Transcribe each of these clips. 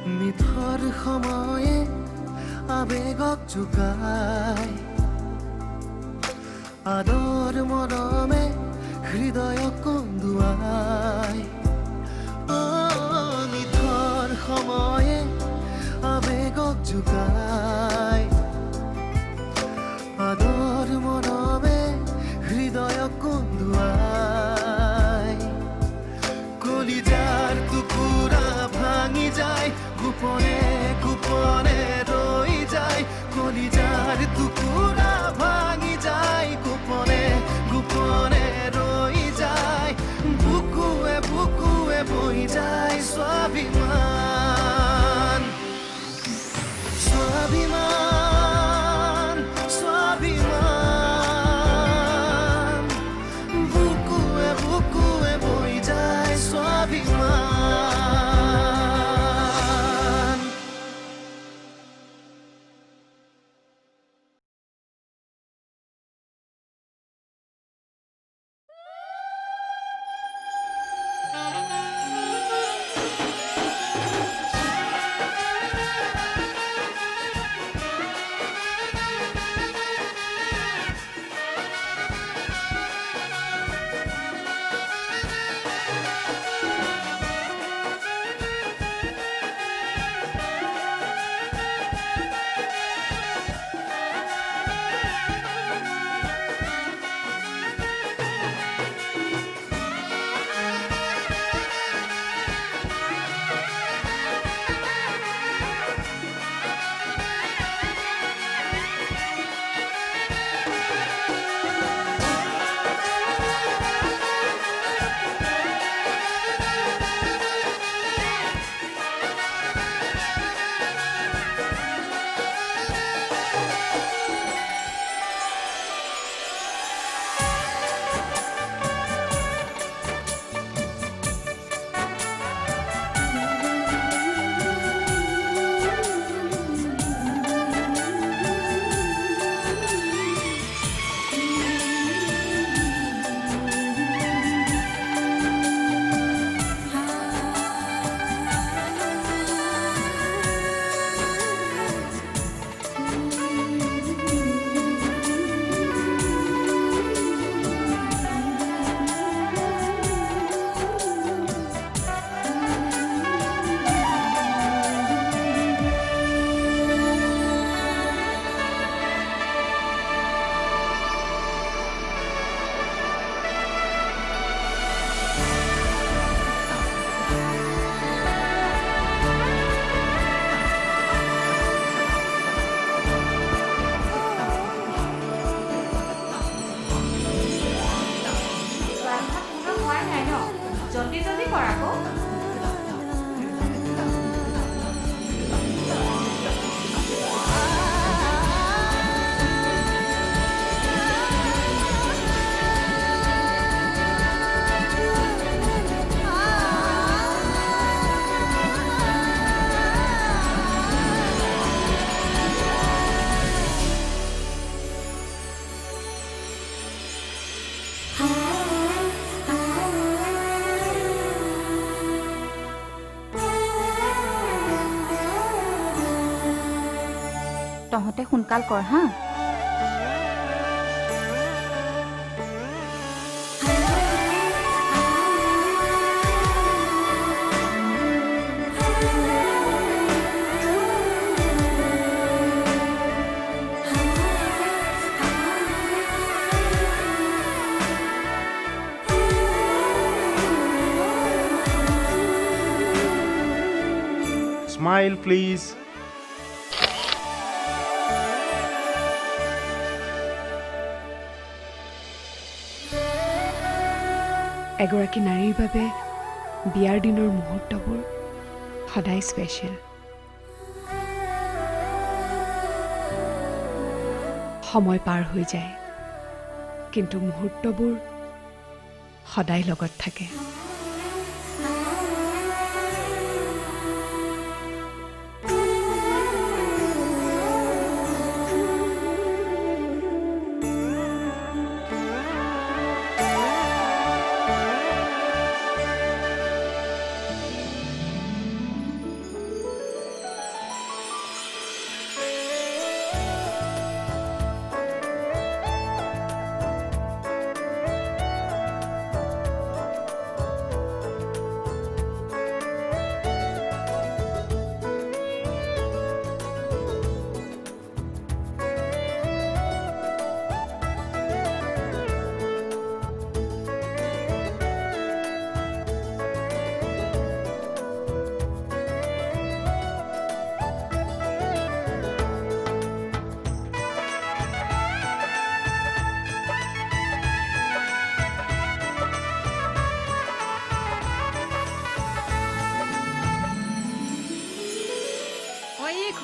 নিথৰ সময়ে আবেগক জোকাই আদৰ মৰমে হৃদয়ক কন্দুৱাই নিথৰ সময়ে আবেগক জোকাই আদৰ মৰমে হৃদয়ক কন্দুৱাই কলিজাৰ টুকুৰা ভাঙি যায় গোপনে গোপনে ৰৈ যায় কলিজাৰ টুকুৰা ভাঙি যায় গোপনে গোপনে ৰৈ যায় বুকুৱে বুকুৱে বৈ যায় স্বাভিমান স্বাভিমান স্বাভিমান বুকুৱে বুকুৱে বৈ যায় স্বাভিমান তহঁতে সোনকাল কৰ হা Smile, please. এগৰাকী নাৰীৰ বাবে বিয়াৰ দিনৰ মুহূৰ্তবোৰ সদায় স্পেচিয়েল। সময় পাৰ হৈ যায় কিন্তু মুহূৰ্তবোৰ সদায় লগত থাকে।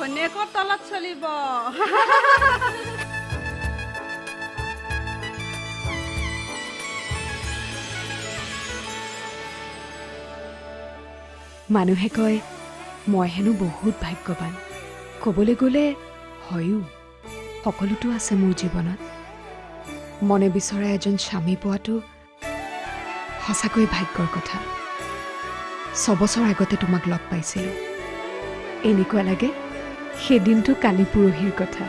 ঘৈণীয়েকৰ তলত চলিব মানুহে কয় মই হেনো বহুত ভাগ্যৱান ক'বলৈ গ'লে হয়ো সকলোতো আছে মোৰ জীৱনত মনে বিচৰা এজন স্বামী পোৱাটো সঁচাকৈ ভাগ্যৰ কথা 6 বছৰ আগতে তোমাক লগ পাইছিলোঁ এনেকুৱা লাগে সেইদিনটো কালি পৰহিৰ কথা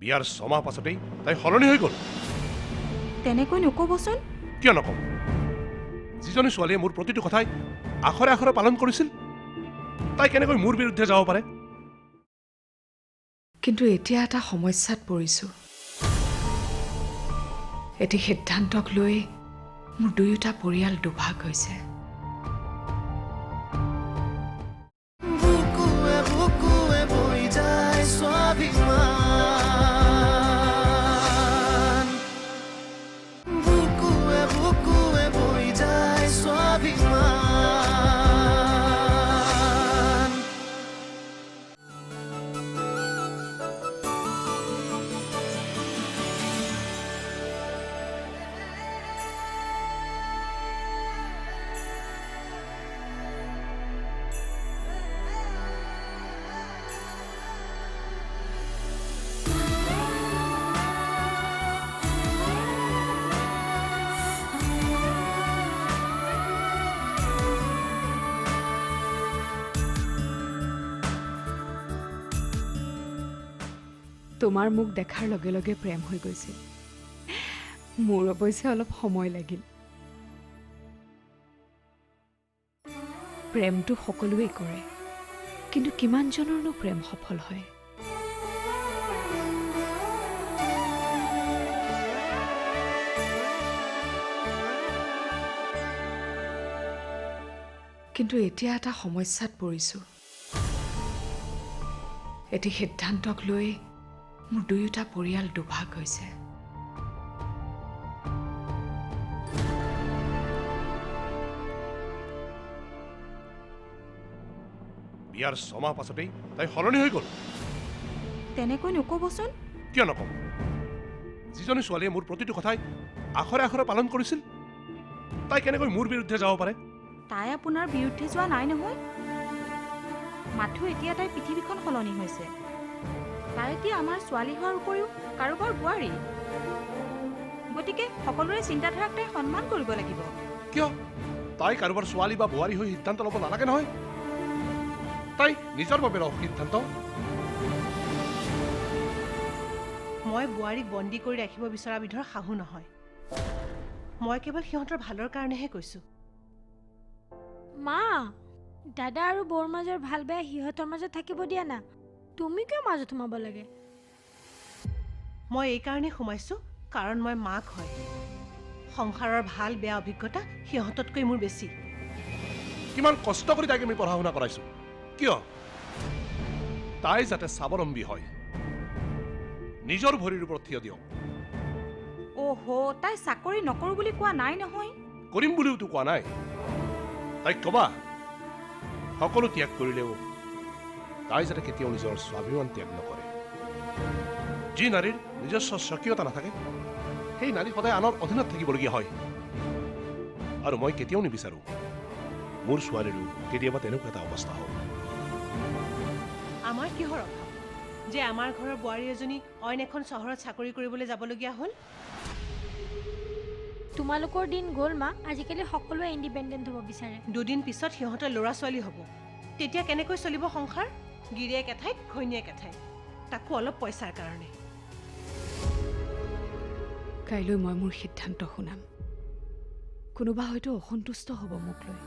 বিয়াৰ 6 মাহ পাছতেই তাই সলনি হৈ গ'ল তেনেকৈ নক'বচোন কিয় নকম যিজনী ছোৱালীয়ে মোৰ প্ৰতিটো কথাই আখৰে আখৰে পালন কৰিছিল তাই কেনেকৈ মোৰ বিৰুদ্ধে যাব পাৰে কিন্তু এতিয়া এটা সমস্যাত পৰিছোঁ এটি সিদ্ধান্তক লৈ মোৰ দুয়োটা পৰিয়াল দুভাগ হৈছে বুকুৱে বুকুৱে বৈ যায় স্বাভিমান বুকুৱে বুকুৱে বৈ যায় স্বাভিমান তোমাৰ মোক দেখাৰ লগে লগে প্ৰেম হৈ গৈছিল মোৰ অৱশ্যে অলপ সময় লাগিল প্ৰেমটো সকলোৱে কৰে কিন্তু কিমানজনৰনো প্ৰেম সফল হয় কিন্তু এতিয়া এটা সমস্যাত পৰিছোঁ এটি সিদ্ধান্তক লৈ মোৰ দুয়োটা পৰিয়াল দুভাগ হৈছে বিয়াৰ 6 মাহ পাছতেই তাই সলনি হৈ গ'ল তেনেকৈ নক'বচোন কিয় নকম যিজনী ছোৱালীয়ে মোৰ প্ৰতিটো কথাই আখৰে আখৰে পালন কৰিছিল তাই কেনেকৈ মোৰ বিৰুদ্ধে যাব পাৰে তাই আপোনাৰ বিৰুদ্ধে যোৱা নাই নহয় মাথো এতিয়া তাইৰ পৃথিৱীখন সলনি হৈছে তাই এতিয়া আমাৰ ছোৱালী হোৱাৰ উপৰিও কাৰোবাৰ বোৱাৰী গতিকে সকলোৰে চিন্তাধাৰাক তাই সন্মান কৰিব লাগিব কিয় তাই কাৰোবাৰ ছোৱালী বা বোৱাৰী হৈ সিদ্ধান্ত ল'ব নালাগে নহয় তাই নিজৰ বাবে লওক সিদ্ধান্ত মই বোৱাৰীক বন্দী কৰি ৰাখিব বিচৰা বিধৰ শাহু নহয় মই কেৱল সিহঁতৰ ভালৰ কাৰণেহে কৈছোঁ মা দাদা আৰু বৌৰ মাজৰ ভাল বেয়া সিহঁতৰ মাজত থাকিব দিয়া না তুমি কিয় মাজত সোমাব লাগে মই এইকাৰণেই সোমাইছোঁ কাৰণ মই মাক হয় সংসাৰৰ ভাল বেয়া অভিজ্ঞতা সিহঁততকৈ মোৰ বেছি কিমান কষ্ট কৰি তাইক আমি পঢ়া শুনা কৰাইছো কিয় তাই যাতে স্বাৱলম্বী হয় নিজৰ ভৰিৰ ওপৰত থিয় দিয়ক অহ' তাই চাকৰি নকৰোঁ বুলি কোৱা নাই নহয় কৰিম বুলিওতো কোৱা নাই তাইক কবা সকলো ত্যাগ কৰিলেও তাই যাতে কেতিয়াও নিজৰ স্বাভিমান ত্যাগ নকৰে যি নাৰীৰ নিজস্ব স্বকীয়তা নাথাকে সেই নাৰী সদায় আনৰ অধীনত থাকিবলগীয়া হয় আৰু মই কেতিয়াও নিবিচাৰোঁ মোৰ ছোৱালীৰো কেতিয়াবা তেনেকুৱা এটা অৱস্থা হওক আমাৰ কিহৰ অভাৱ যে আমাৰ ঘৰৰ বোৱাৰী এজনী অইন এখন চহৰত চাকৰি কৰিবলৈ যাবলগীয়া হ'ল তোমালোকৰ দিন গ'ল মা আজিকালি সকলোৱে ইণ্ডিপেণ্ডেণ্ট হ'ব বিচাৰে দুদিন পিছত সিহঁতৰ ল'ৰা ছোৱালী হ'ব তেতিয়া কেনেকৈ চলিব সংসাৰ গিৰিয়েক এঠাইত ঘৈণীয়েক এঠাইত তাকো অলপ পইচাৰ কাৰণে কাইলৈ মই মোৰ সিদ্ধান্ত শুনাম কোনোবা হয়তো অসন্তুষ্ট হ'ব মোক লৈ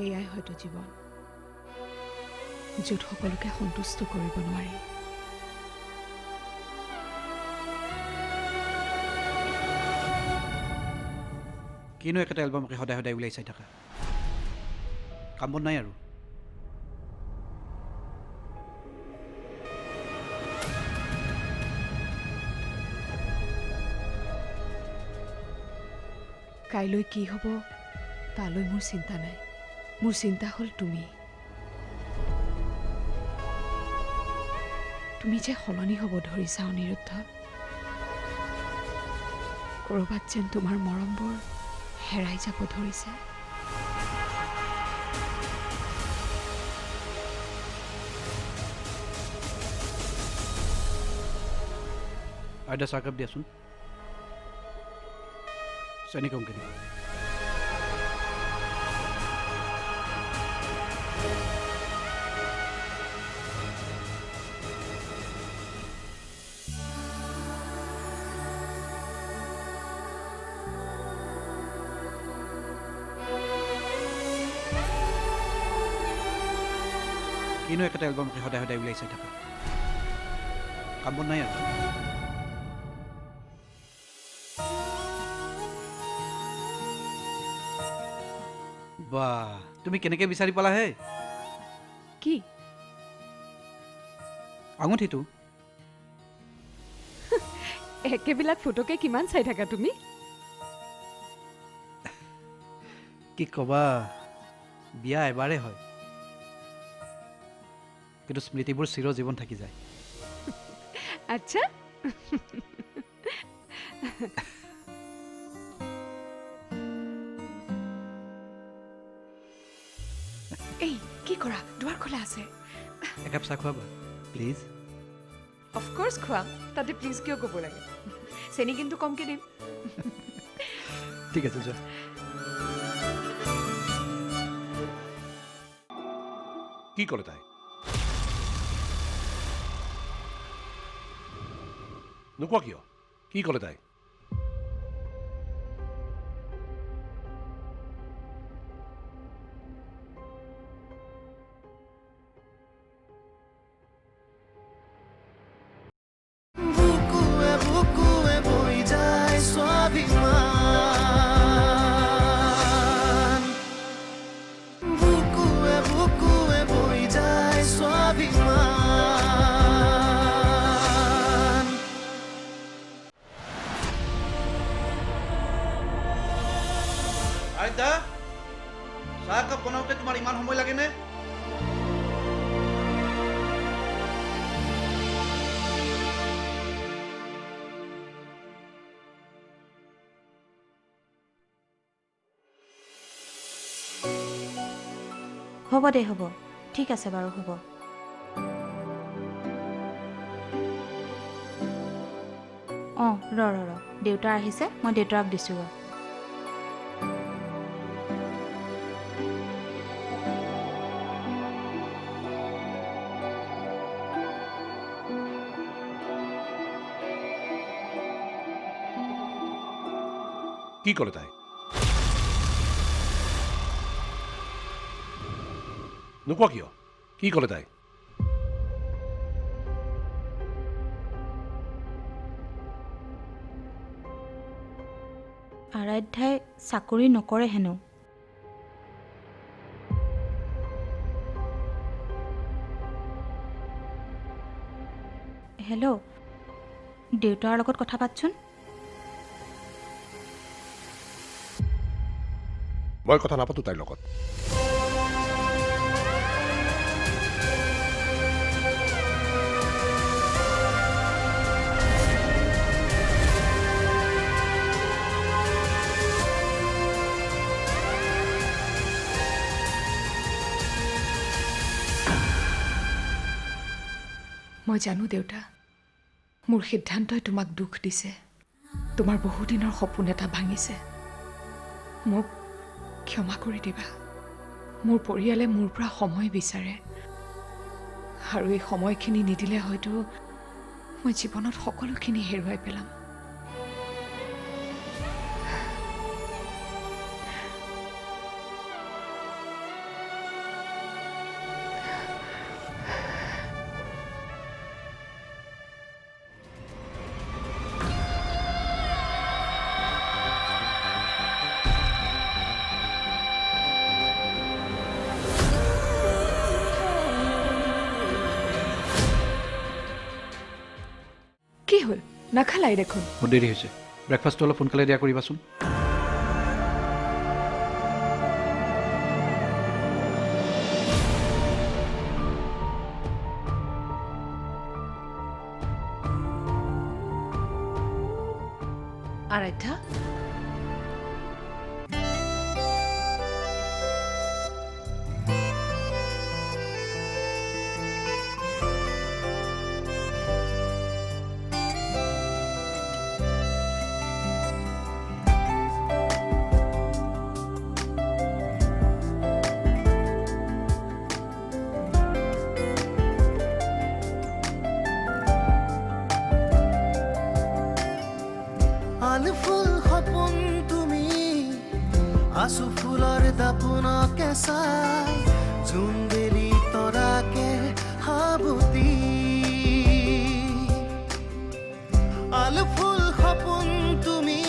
এয়াই হয়তো জীৱন য'ত সকলোকে সন্তুষ্ট কৰিব নোৱাৰি কিনো একেটা এলবামকে সদায় সদায় উলিয়াই চাই থাকা কাম বন নাই আৰু কাইলৈ কি হ'ব তালৈ মোৰ চিন্তা নাই মোৰ চিন্তা হ'ল তুমি যে সলনি হ'ব ধৰিছা অনিৰুদ্ধ ক'ৰবাত যেন তোমাৰ মৰমবোৰ হেৰাই যাব ধৰিছে আইডা চাহকাপ দিয়াচোন চেনি কমকে দিয়া কিনো একেটা এলবামকে সদায় সদায় উলিয়াই চাই থাকা কাম বন নাই আৰু বাহ তুমি কেনেকৈ বিচাৰি পালা হে কি আঙুঠিটো একেবিলাক ফটোকে কিমান চাই থাকা তুমি কি ক'বা বিয়া এবাৰেই হয় কিন্তু স্মৃতিবোৰ চিৰ জীৱন থাকি যায় আচ্ছা এই কি কৰা দুৱাৰ খোলা আছে একাপ চাহ খোৱাবা প্লিজ অফক'ৰ্ছ খোৱা তাতে প্লিজ কিয় ক'ব লাগে চেনি কিন্তু কমকৈ দিম ঠিক আছে যোৱা কি ক'লে তাই নোকোৱা কিয় কি ক'লে তাই বুকুৱে বুকুৱে বৈ যায় স্বাভিমান বুকুৱে বুকুৱে বৈ যায় স্বাভিমান আইতা চাহ কাপ বনাওঁতে তোমাৰ ইমান সময় লাগেনে হ'ব দে হ'ব ঠিক আছে বাৰু হ'ব অঁ ৰ দেউতা আহিছে মই দেউতাক দিছোঁ ৰ কি ক'লে তাই নোকোৱা কিয় কি ক'লে তাই আৰাধ্যাই চাকৰি নকৰে হেনো হেল্ল' দেউতাৰ লগত কথা পাতচোন মই কথা নাপাতো তাইৰ লগত মই জানো দেউতা মোৰ সিদ্ধান্তই তোমাক দুখ দিছে তোমাৰ বহুদিনৰ সপোন এটা ভাঙিছে মোক ক্ষমা কৰি দিবা মোৰ পৰিয়ালে মোৰ পৰা সময় বিচাৰে আৰু এই সময়খিনি নিদিলে হয়তো মই জীৱনত সকলোখিনি হেৰুৱাই পেলাম কি হ'ল নাখালাই দেখোন বহুত দেৰি হৈছে ব্ৰেকফাষ্টটো অলপ সোনকালে দিয়া কৰিবাচোন আৰাধ্যা আলফুল সপোন তুমি আছু ফুলৰ দাপোনকে চাই জোনবেলি তৰাকে হাবতি আলফুল সপোন তুমি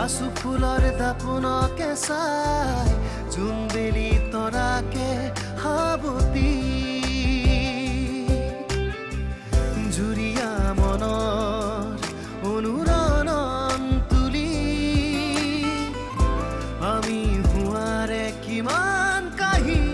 আছু ফুলৰ দাপোনকে চাই জোনবেলি তৰাকে হাবতি জুৰিয়া মনৰ অনুৰণন তুলি আমি হুৱাৰে কিমান কাহি